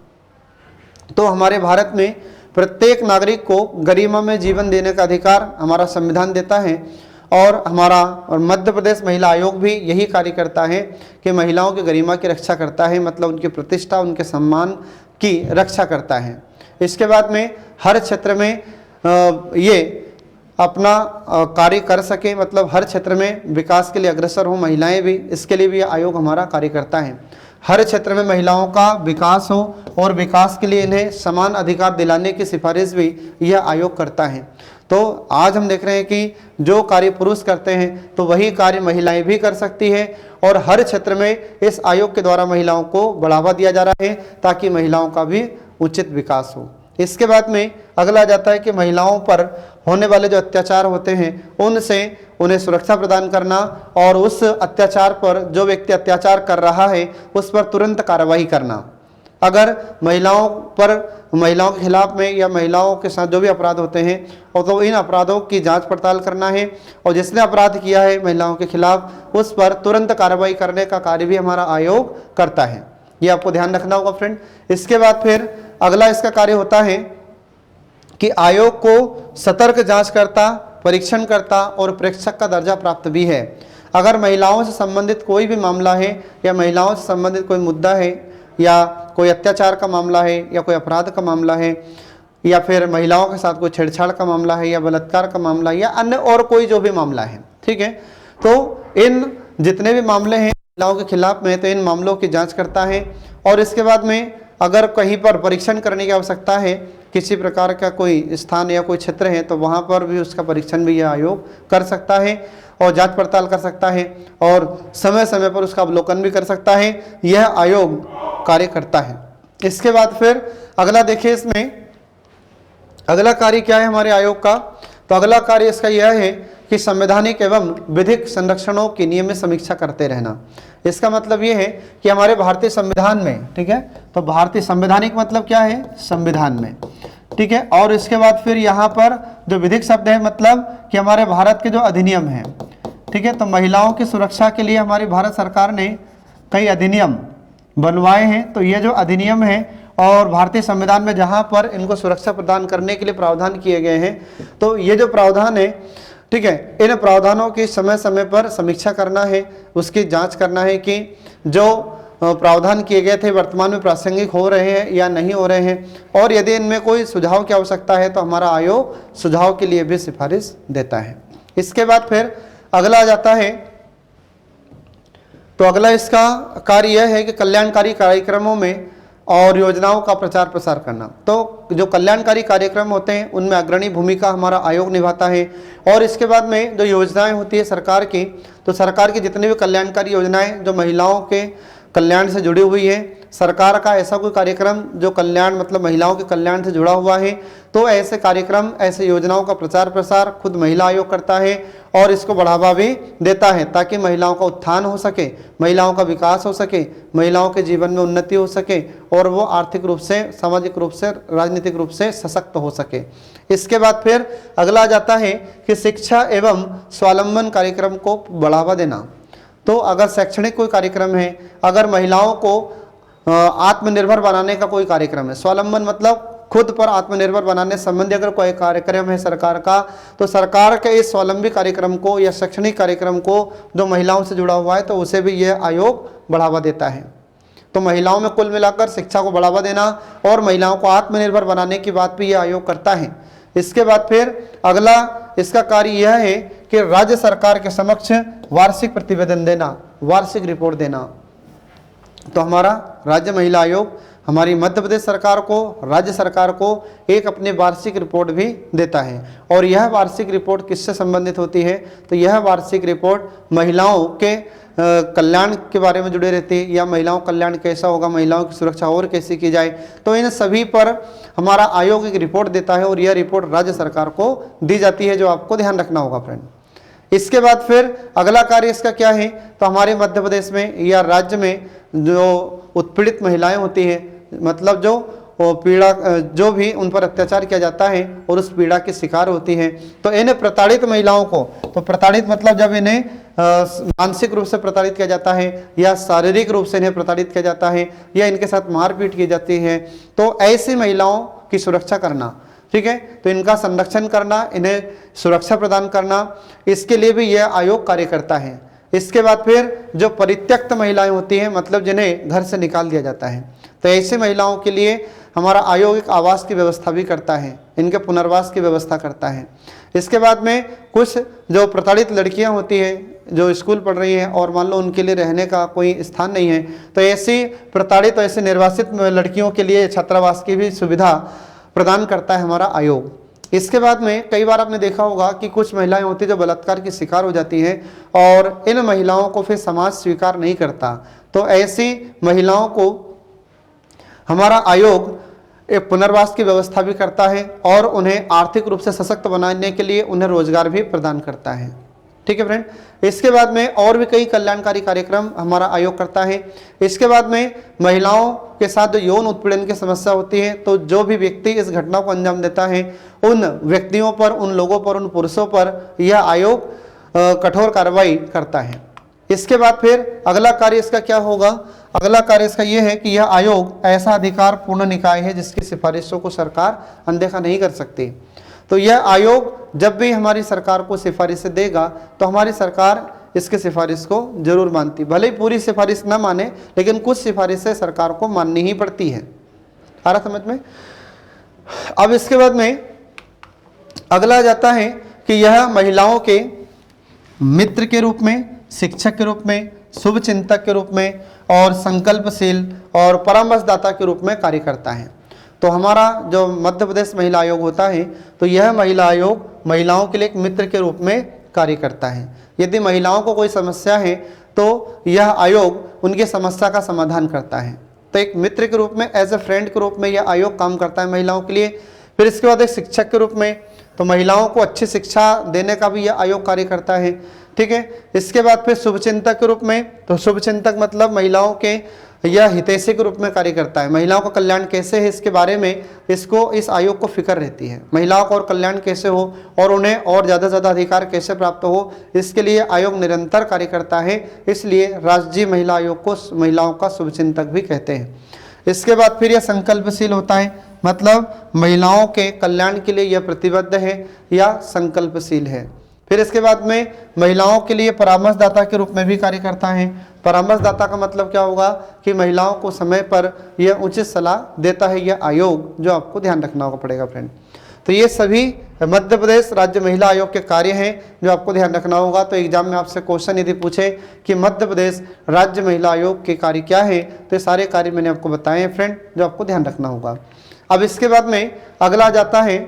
तो हमारे भारत में प्रत्येक नागरिक को गरिमा में जीवन देने का अधिकार हमारा संविधान देता है और हमारा मध्य प्रदेश महिला आयोग भी यही कार्य करता है कि महिलाओं की गरिमा की रक्षा करता है, मतलब उनकी प्रतिष्ठा, उनके सम्मान की रक्षा करता है। इसके बाद में हर क्षेत्र में ये अपना कार्य कर सके, मतलब हर क्षेत्र में विकास के लिए अग्रसर हो महिलाएं भी, इसके लिए भी आयोग हमारा कार्य करता है। हर क्षेत्र में महिलाओं का विकास हो और विकास के लिए इन्हें समान अधिकार दिलाने की सिफारिश भी यह आयोग करता है। तो आज हम देख रहे हैं कि जो कार्य पुरुष करते हैं तो वही कार्य महिलाएं भी कर सकती हैं और हर क्षेत्र में इस आयोग के द्वारा महिलाओं को बढ़ावा दिया जा रहा है ताकि महिलाओं का भी उचित विकास हो। इसके बाद में अगला जाता है कि महिलाओं पर होने वाले जो अत्याचार होते हैं उनसे उन्हें सुरक्षा प्रदान करना और उस अत्याचार पर, जो व्यक्ति अत्याचार कर रहा है उस पर तुरंत कार्रवाई करना। अगर महिलाओं पर, महिलाओं के खिलाफ में या महिलाओं के साथ जो भी अपराध होते हैं और तो इन अपराधों की जांच पड़ताल करना है और जिसने अपराध किया है महिलाओं के खिलाफ उस पर तुरंत कार्रवाई करने का कार्य भी हमारा आयोग करता है। ये आपको ध्यान रखना होगा फ्रेंड। इसके बाद फिर अगला इसका कार्य होता है कि आयोग को सतर्क जांचकर्ता, परीक्षणकर्ता और प्रेक्षक का दर्जा प्राप्त भी है। अगर महिलाओं से संबंधित कोई भी मामला है या महिलाओं से संबंधित कोई मुद्दा है या कोई अत्याचार का मामला है या कोई अपराध का मामला है या फिर महिलाओं के साथ कोई छेड़छाड़ का मामला है या बलात्कार का मामला है या अन्य और कोई जो भी मामला है, ठीक है, तो इन जितने भी मामले हैं महिलाओं के खिलाफ में तो इन मामलों की जांच करता है। और इसके बाद में अगर कहीं पर परीक्षण करने की आवश्यकता है, किसी प्रकार का कोई स्थान या कोई क्षेत्र है, तो वहाँ पर भी उसका परीक्षण भी यह आयोग कर सकता है और जांच पड़ताल कर सकता है और समय समय पर उसका अवलोकन भी कर सकता है। यह आयोग कार्य करता है। इसके बाद फिर अगला देखिए, इसमें अगला कार्य क्या है हमारे आयोग का? तो अगला कार्य इसका यह है कि संवैधानिक एवं विधिक संरक्षणों की नियमित समीक्षा करते रहना। इसका मतलब ये है कि हमारे भारतीय संविधान में, ठीक है, तो भारतीय संवैधानिक मतलब क्या है? संविधान में, ठीक है। और इसके बाद फिर यहाँ पर जो विधिक शब्द है, मतलब कि हमारे भारत के जो अधिनियम हैं, ठीक है, तो महिलाओं की सुरक्षा के लिए हमारी भारत सरकार ने कई अधिनियम बनवाए हैं। तो ये जो अधिनियम है और भारतीय संविधान में जहाँ पर इनको सुरक्षा प्रदान करने के लिए प्रावधान किए गए हैं, तो ये जो प्रावधान है, ठीक है, इन प्रावधानों की समय समय पर समीक्षा करना है, उसकी जांच करना है कि जो प्रावधान किए गए थे वर्तमान में प्रासंगिक हो रहे हैं या नहीं हो रहे हैं, और यदि इनमें कोई सुझाव की आवश्यकता है तो हमारा आयोग सुझाव के लिए भी सिफारिश देता है। इसके बाद फिर अगला आ जाता है, तो अगला इसका कार्य यह है कि कल्याणकारी कार्यक्रमों में और योजनाओं का प्रचार प्रसार करना। तो जो कल्याणकारी कार्यक्रम होते हैं उनमें अग्रणी भूमिका हमारा आयोग निभाता है। और इसके बाद में जो योजनाएं होती है सरकार की, तो सरकार की जितनी भी कल्याणकारी योजनाएं जो महिलाओं के कल्याण से जुड़ी हुई है, सरकार का ऐसा कोई कार्यक्रम जो कल्याण मतलब महिलाओं के कल्याण से जुड़ा हुआ है, तो ऐसे कार्यक्रम, ऐसे योजनाओं का प्रचार प्रसार खुद महिला आयोग करता है और इसको बढ़ावा भी देता है, ताकि महिलाओं का उत्थान हो सके, महिलाओं का विकास हो सके, महिलाओं के जीवन में उन्नति हो सके और वो आर्थिक रूप से, सामाजिक रूप से, राजनीतिक रूप से सशक्त हो सके। इसके बाद फिर अगला आ जाता है कि शिक्षा एवं स्वावलंबन कार्यक्रम को बढ़ावा देना। तो अगर शैक्षणिक कोई कार्यक्रम है, अगर महिलाओं को आत्मनिर्भर बनाने का कोई कार्यक्रम है, स्वावलंबन मतलब खुद पर आत्मनिर्भर बनाने संबंधी अगर कोई कार्यक्रम है सरकार का, तो सरकार के इस स्वावलंबी कार्यक्रम को या शैक्षणिक कार्यक्रम को जो महिलाओं से जुड़ा हुआ है, तो उसे भी यह आयोग बढ़ावा देता है। तो महिलाओं में कुल मिलाकर शिक्षा को बढ़ावा देना और महिलाओं को आत्मनिर्भर बनाने की बात भी यह आयोग करता है। इसके बाद फिर अगला इसका कार्य यह है कि राज्य सरकार के समक्ष वार्षिक प्रतिवेदन देना, वार्षिक रिपोर्ट देना। तो हमारा राज्य महिला आयोग हमारी मध्य प्रदेश सरकार को, राज्य सरकार को एक अपनी वार्षिक रिपोर्ट भी देता है। और यह वार्षिक रिपोर्ट किससे संबंधित होती है? तो यह वार्षिक रिपोर्ट महिलाओं के कल्याण के बारे में जुड़े रहती है, या महिलाओं का कल्याण कैसा होगा, महिलाओं की सुरक्षा और कैसे की जाए, तो इन सभी पर हमारा आयोग एक रिपोर्ट देता है और यह रिपोर्ट राज्य सरकार को दी जाती है, जो आपको ध्यान रखना होगा फ्रेंड। इसके बाद फिर अगला कार्य इसका क्या है? तो हमारे मध्य प्रदेश में या राज्य में जो उत्पीड़ित महिलाएं होती हैं, मतलब जो पीड़ा, जो भी उन पर अत्याचार किया जाता है और उस पीड़ा के शिकार होती हैं, तो इन्हें प्रताड़ित महिलाओं को, तो प्रताड़ित मतलब जब इन्हें मानसिक रूप से प्रताड़ित किया जाता है या शारीरिक रूप से इन्हें प्रताड़ित किया जाता है या इनके साथ मारपीट की जाती है, तो ऐसी महिलाओं की सुरक्षा करना, ठीक है, तो इनका संरक्षण करना, इन्हें सुरक्षा प्रदान करना, इसके लिए भी यह आयोग कार्य करता है। इसके बाद फिर जो परित्यक्त महिलाएं होती हैं, मतलब जिन्हें घर से निकाल दिया जाता है, तो ऐसी महिलाओं के लिए हमारा आयोग एक आवास की व्यवस्था भी करता है, इनके पुनर्वास की व्यवस्था करता है। इसके बाद में कुछ जो प्रताड़ित लड़कियां होती हैं जो स्कूल पढ़ रही हैं और मान लो उनके लिए रहने का कोई स्थान नहीं है, तो ऐसी प्रताड़ित, ऐसी निर्वासित लड़कियों के लिए छात्रावास की भी सुविधा प्रदान करता है हमारा आयोग। इसके बाद में कई बार आपने देखा होगा कि कुछ महिलाएं होती हैं जो बलात्कार की शिकार हो जाती हैं और इन महिलाओं को फिर समाज स्वीकार नहीं करता, तो ऐसी महिलाओं को हमारा आयोग एक पुनर्वास की व्यवस्था भी करता है और उन्हें आर्थिक रूप से सशक्त बनाने के लिए उन्हें रोजगार भी प्रदान करता है। ठीक है फ्रेंड। इसके बाद में और भी कई कल्याणकारी कार्यक्रम हमारा आयोग करता है। इसके बाद में महिलाओं के साथ जो यौन उत्पीड़न की समस्या होती है, तो जो भी व्यक्ति इस घटना को अंजाम देता है, उन व्यक्तियों पर, उन लोगों पर, उन पुरुषों पर यह आयोग कठोर कार्रवाई करता है। इसके बाद फिर अगला कार्य इसका क्या होगा? अगला कार्य इसका यह है कि यह आयोग ऐसा अधिकार पूर्ण निकाय है जिसकी सिफारिशों को सरकार अनदेखा नहीं कर सकती। तो यह आयोग जब भी हमारी सरकार को सिफारिशें देगा तो हमारी सरकार इसके सिफारिश को जरूर मानती, भले ही पूरी सिफारिश ना माने, लेकिन कुछ सिफारिशें सरकार को माननी ही पड़ती है। आ रहा समझ में? अब इसके बाद में अगला जाता है कि यह महिलाओं के मित्र के रूप में, शिक्षक के रूप में, शुभ चिंतक के रूप में और संकल्पशील और परामर्शदाता के रूप में कार्य करता है। तो हमारा जो मध्य प्रदेश महिला आयोग होता है, तो यह महिला आयोग महिलाओं के लिए एक मित्र के रूप में कार्य करता है। यदि महिलाओं को कोई समस्या है तो यह आयोग उनकी समस्या का समाधान करता है। तो एक मित्र के रूप में, एज ए फ्रेंड के रूप में यह आयोग काम करता है महिलाओं के लिए। फिर इसके बाद एक शिक्षक के रूप में, तो महिलाओं को अच्छी शिक्षा देने का भी यह आयोग कार्य करता है। ठीक है, इसके बाद फिर शुभचिंतक के रूप में, तो शुभचिंतक मतलब महिलाओं के यह हितैषी के रूप में कार्य करता है। महिलाओं का कल्याण कैसे है इसके बारे में इस आयोग को फिक्र रहती है। महिलाओं का और कल्याण कैसे हो और उन्हें और ज़्यादा से ज़्यादा अधिकार कैसे प्राप्त हो, इसके लिए आयोग निरंतर कार्य करता है। इसलिए राष्ट्रीय महिला आयोग को महिलाओं का शुभचिंतक भी कहते हैं। इसके बाद फिर यह संकल्पशील होता है, मतलब महिलाओं के कल्याण के लिए यह प्रतिबद्ध है या संकल्पशील है। फिर इसके बाद में महिलाओं के लिए परामर्शदाता के रूप में भी कार्य करता है। परामर्शदाता का मतलब क्या होगा कि महिलाओं को समय पर यह उचित सलाह देता है यह आयोग, जो आपको ध्यान रखना होगा पड़ेगा फ्रेंड। तो ये सभी मध्य प्रदेश राज्य महिला आयोग के कार्य हैं जो आपको ध्यान रखना होगा। तो एग्जाम में आपसे क्वेश्चन यदि पूछे कि मध्य प्रदेश राज्य महिला आयोग के कार्य क्या है, तो ये सारे कार्य मैंने आपको बताए हैं फ्रेंड, जो आपको ध्यान रखना होगा। अब इसके बाद में अगला जाता है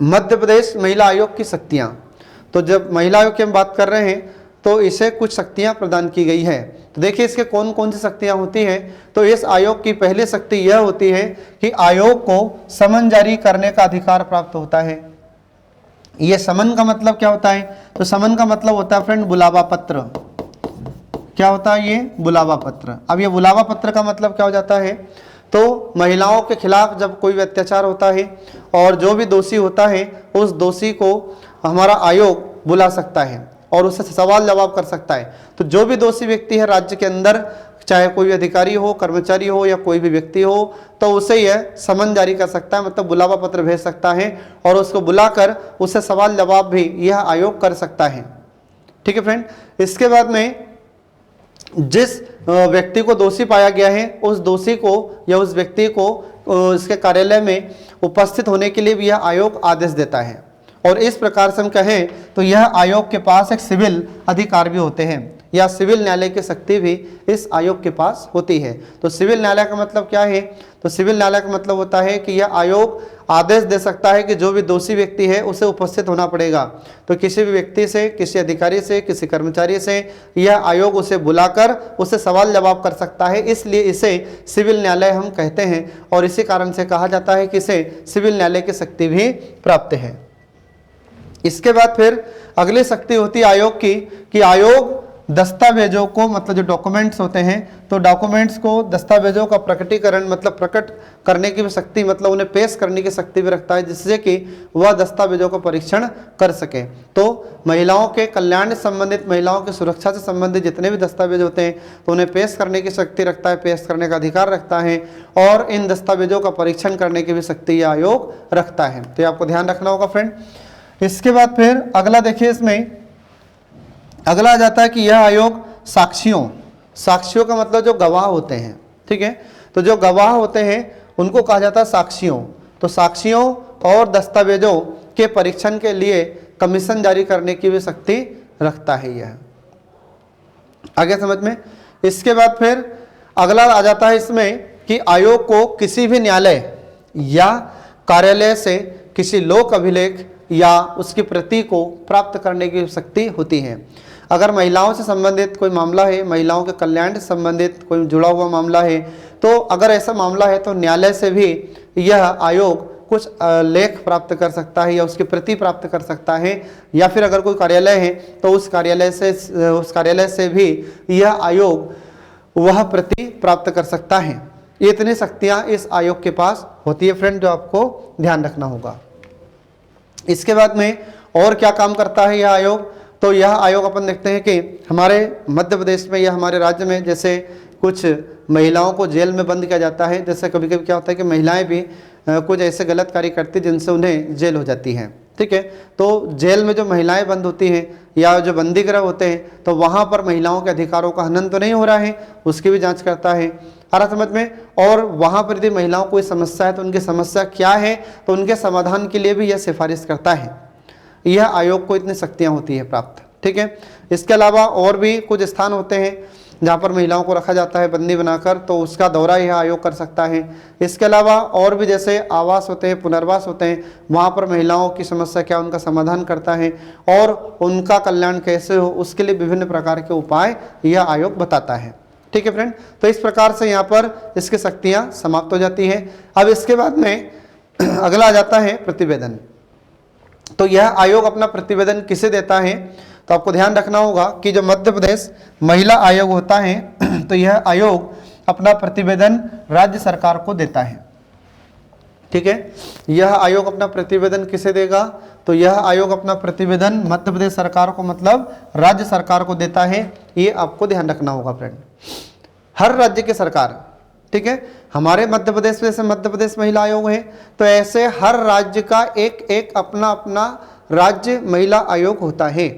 मध्य प्रदेश महिला आयोग की शक्तियाँ। तो जब महिला आयोग की हम बात कर रहे हैं तो इसे कुछ शक्तियां प्रदान की गई है। तो देखिए इसके कौन कौन सी शक्तियां होती हैं। तो इस आयोग की पहली शक्ति यह होती है कि आयोग को समन जारी करने का अधिकार प्राप्त होता है। यह समन का मतलब क्या होता है, तो समन का मतलब होता है फ्रेंड बुलावा पत्र। क्या होता है ये बुलावा पत्र। अब ये बुलावा पत्र का मतलब क्या हो जाता है, तो महिलाओं के खिलाफ जब कोई भी अत्याचार होता है और जो भी दोषी होता है उस दोषी को हमारा आयोग बुला सकता है और उससे सवाल जवाब कर सकता है। तो जो भी दोषी व्यक्ति है राज्य के अंदर, चाहे कोई अधिकारी हो, कर्मचारी हो या कोई भी व्यक्ति हो, तो उसे यह समन जारी कर सकता है, मतलब बुलावा पत्र भेज सकता है और उसको बुलाकर उससे सवाल जवाब भी यह आयोग कर सकता है। ठीक है फ्रेंड। इसके बाद में जिस व्यक्ति को दोषी पाया गया है उस दोषी को या उस व्यक्ति को इसके कार्यालय में उपस्थित होने के लिए भी यह आयोग आदेश देता है। और इस प्रकार से हम कहें तो यह आयोग के पास एक सिविल अधिकार भी होते हैं या सिविल न्यायालय की शक्ति भी इस आयोग के पास होती है। तो सिविल न्यायालय का मतलब क्या है, तो सिविल न्यायालय का मतलब होता है कि यह आयोग आदेश दे सकता है कि जो भी दोषी व्यक्ति है उसे उपस्थित होना पड़ेगा। तो किसी भी व्यक्ति से, किसी अधिकारी से, किसी कर्मचारी से यह आयोग उसे बुलाकर उससे सवाल जवाब कर सकता है। इसलिए इसे सिविल न्यायालय हम कहते हैं और इसी कारण से कहा जाता है कि इसे सिविल न्यायालय की शक्ति भी प्राप्त है। इसके बाद फिर अगली शक्ति होती है आयोग की कि आयोग दस्तावेजों को, मतलब जो डॉक्यूमेंट्स होते हैं, तो डॉक्यूमेंट्स को, दस्तावेजों का प्रकटीकरण मतलब प्रकट करने की भी शक्ति, मतलब उन्हें पेश करने की शक्ति भी रखता है, जिससे कि वह दस्तावेजों का परीक्षण कर सके। तो महिलाओं के कल्याण से संबंधित, महिलाओं की सुरक्षा से संबंधित जितने भी दस्तावेज होते हैं तो उन्हें पेश करने की शक्ति रखता है, पेश करने का अधिकार रखता है और इन दस्तावेजों का परीक्षण करने की भी शक्ति यह आयोग रखता है। तो ये आपको ध्यान रखना होगा फ्रेंड। इसके बाद फिर अगला देखिए, इसमें अगला आ जाता है कि यह आयोग साक्षियों का मतलब जो गवाह होते हैं, ठीक है, तो जो गवाह होते हैं उनको कहा जाता है साक्षियों। तो साक्षियों और दस्तावेजों के परीक्षण के लिए कमीशन जारी करने की भी शक्ति रखता है यह। आगे समझ में। इसके बाद फिर अगला आ जाता है इसमें कि आयोग को किसी भी न्यायालय या कार्यालय से किसी लोक अभिलेख या उसकी प्रति को प्राप्त करने की शक्ति होती है। अगर महिलाओं से संबंधित कोई मामला है, महिलाओं के कल्याण से संबंधित कोई जुड़ा हुआ मामला है, तो अगर ऐसा मामला है तो न्यायालय से भी यह आयोग कुछ लेख प्राप्त कर सकता है या उसकी प्रति प्राप्त कर सकता है, या फिर अगर कोई कार्यालय है तो उस कार्यालय से भी यह आयोग वह प्रति प्राप्त कर सकता है। ये इतनी शक्तियाँ इस आयोग के पास होती है फ्रेंड, जो आपको ध्यान रखना होगा। इसके बाद में और क्या काम करता है यह आयोग, तो यह आयोग अपन देखते हैं कि हमारे मध्य प्रदेश में या हमारे राज्य में जैसे कुछ महिलाओं को जेल में बंद किया जाता है। जैसे कभी कभी क्या होता है कि महिलाएं भी कुछ ऐसे गलत कार्य करती जिनसे उन्हें जेल हो जाती है, ठीक है। तो जेल में जो महिलाएं बंद होती हैं या जो बंदी गृह होते हैं, तो वहाँ पर महिलाओं के अधिकारों का हनन तो नहीं हो रहा है, उसकी भी जाँच करता है। आ रहा समझ में। और वहाँ पर यदि महिलाओं को कोई समस्या है तो उनकी समस्या क्या है, तो उनके समाधान के लिए भी यह सिफारिश करता है। यह आयोग को इतनी शक्तियाँ होती है प्राप्त, ठीक है। इसके अलावा और भी कुछ स्थान होते हैं जहाँ पर महिलाओं को रखा जाता है बंदी बनाकर, तो उसका दौरा यह आयोग कर सकता है। इसके अलावा और भी जैसे आवास होते हैं, पुनर्वास होते हैं, वहाँ पर महिलाओं की समस्या क्या उनका समाधान करता है और उनका कल्याण कैसे हो उसके लिए विभिन्न प्रकार के उपाय यह आयोग बताता है। ठीक है फ्रेंड, तो इस प्रकार से यहाँ पर इसकी शक्तियाँ समाप्त हो जाती है। अब इसके बाद में अगला आ जाता है प्रतिवेदन। तो यह आयोग अपना प्रतिवेदन किसे देता है, तो आपको ध्यान रखना होगा कि जो मध्य प्रदेश महिला आयोग होता है तो यह आयोग अपना प्रतिवेदन राज्य सरकार को देता है। ठीक है, यह आयोग अपना प्रतिवेदन किसे देगा, तो यह आयोग अपना प्रतिवेदन मध्य प्रदेश सरकार को मतलब राज्य सरकार को देता है। ये आपको ध्यान रखना होगा फ्रेंड। हर राज्य की सरकार, ठीक है, हमारे मध्य प्रदेश में जैसे मध्य प्रदेश महिला आयोग है, तो ऐसे हर राज्य का एक एक अपना अपना राज्य महिला आयोग होता है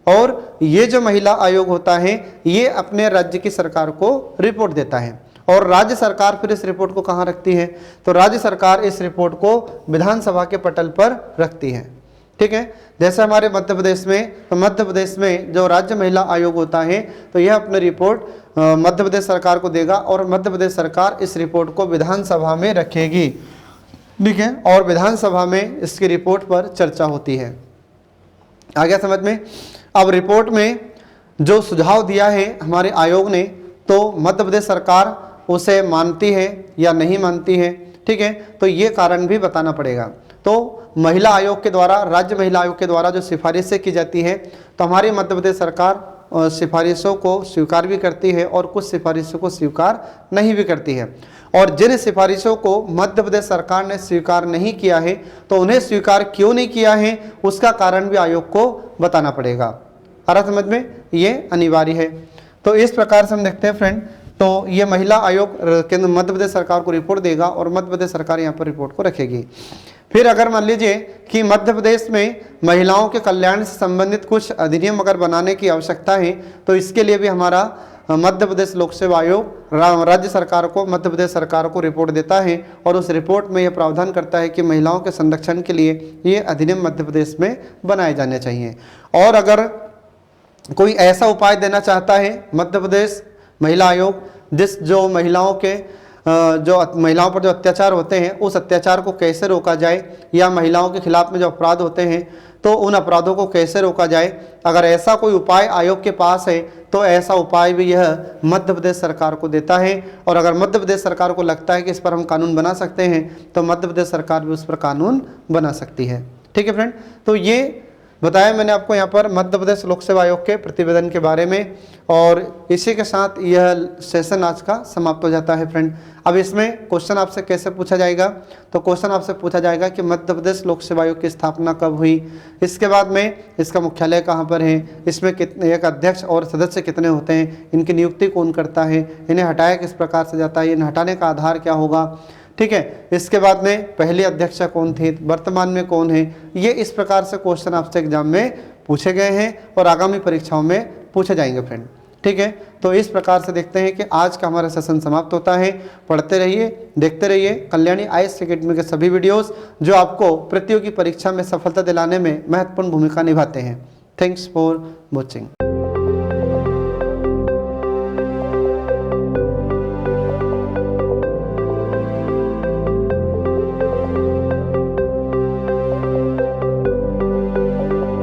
और ये जो महिला आयोग होता है ये अपने राज्य की सरकार को रिपोर्ट देता है और राज्य सरकार फिर इस रिपोर्ट को कहाँ रखती है, तो राज्य सरकार इस रिपोर्ट को विधानसभा के पटल पर रखती है। ठीक है, जैसे हमारे मध्य प्रदेश में, तो मध्य प्रदेश में जो राज्य महिला आयोग होता है तो यह अपनी रिपोर्ट मध्य प्रदेश सरकार को देगा और मध्य प्रदेश सरकार इस रिपोर्ट को विधानसभा में रखेगी। ठीक है, और विधानसभा में इसकी रिपोर्ट पर चर्चा होती है। आ गया समझ में। अब रिपोर्ट में जो सुझाव दिया है हमारे आयोग ने, तो मध्य प्रदेश सरकार उसे मानती है या नहीं मानती है। ठीक है, तो ये कारण भी बताना पड़ेगा। तो महिला आयोग के द्वारा, राज्य महिला आयोग के द्वारा जो सिफारिशें की जाती हैं, तो हमारी मध्य प्रदेश सरकार सिफारिशों को स्वीकार भी करती है और कुछ सिफारिशों को स्वीकार नहीं भी करती है। और जिन सिफारिशों को मध्य प्रदेश सरकार ने स्वीकार नहीं किया है तो उन्हें स्वीकार क्यों नहीं किया है उसका कारण भी आयोग को बताना पड़ेगा। आ रहा समझ में, ये अनिवार्य है। तो इस प्रकार से हम देखते हैं फ्रेंड, तो ये महिला आयोग केंद्र मध्य प्रदेश सरकार को रिपोर्ट देगा और मध्य प्रदेश सरकार यहाँ पर रिपोर्ट को रखेगी। फिर अगर मान लीजिए कि मध्य प्रदेश में महिलाओं के कल्याण से संबंधित कुछ अधिनियम अगर बनाने की आवश्यकता है तो इसके लिए भी हमारा मध्य प्रदेश लोक सेवा आयोग राज्य सरकार को, मध्य प्रदेश सरकार को रिपोर्ट देता है और उस रिपोर्ट में यह प्रावधान करता है कि महिलाओं के संरक्षण के लिए ये अधिनियम मध्य प्रदेश में बनाए जाने चाहिए। और अगर कोई ऐसा उपाय देना चाहता है मध्य प्रदेश महिला आयोग जो महिलाओं पर जो अत्याचार होते हैं उस अत्याचार को कैसे रोका जाए, या महिलाओं के खिलाफ में जो अपराध होते हैं तो उन अपराधों को कैसे रोका जाए, अगर ऐसा कोई उपाय आयोग के पास है तो ऐसा उपाय भी यह मध्य प्रदेश सरकार को देता है। और अगर मध्य प्रदेश सरकार को लगता है कि इस पर हम कानून बना सकते हैं तो मध्य प्रदेश सरकार भी उस पर कानून बना सकती है। ठीक है फ्रेंड, तो ये बताया मैंने आपको यहाँ पर मध्य प्रदेश लोक सेवा आयोग के प्रतिवेदन के बारे में, और इसी के साथ यह सेशन आज का समाप्त हो जाता है फ्रेंड। अब इसमें क्वेश्चन आपसे कैसे पूछा जाएगा, तो क्वेश्चन आपसे पूछा जाएगा कि मध्य प्रदेश लोक सेवा आयोग की स्थापना कब हुई, इसके बाद में इसका मुख्यालय कहाँ पर है, इसमें कितने एक अध्यक्ष और सदस्य कितने होते हैं, इनकी नियुक्ति कौन करता है, इन्हें हटाया किस प्रकार से जाता है, इन्हें हटाने का आधार क्या होगा। ठीक है, इसके बाद में पहली अध्यक्षा कौन थी, वर्तमान में कौन है, ये इस प्रकार से क्वेश्चन आपसे एग्जाम में पूछे गए हैं और आगामी परीक्षाओं में पूछे जाएंगे फ्रेंड। ठीक है, तो इस प्रकार से देखते हैं कि आज का हमारा सेशन समाप्त होता है। पढ़ते रहिए, देखते रहिए कल्याणी IAS अकेडमी के सभी वीडियोस जो आपको प्रतियोगी परीक्षा में सफलता दिलाने में महत्वपूर्ण भूमिका निभाते हैं। Thanks for watching.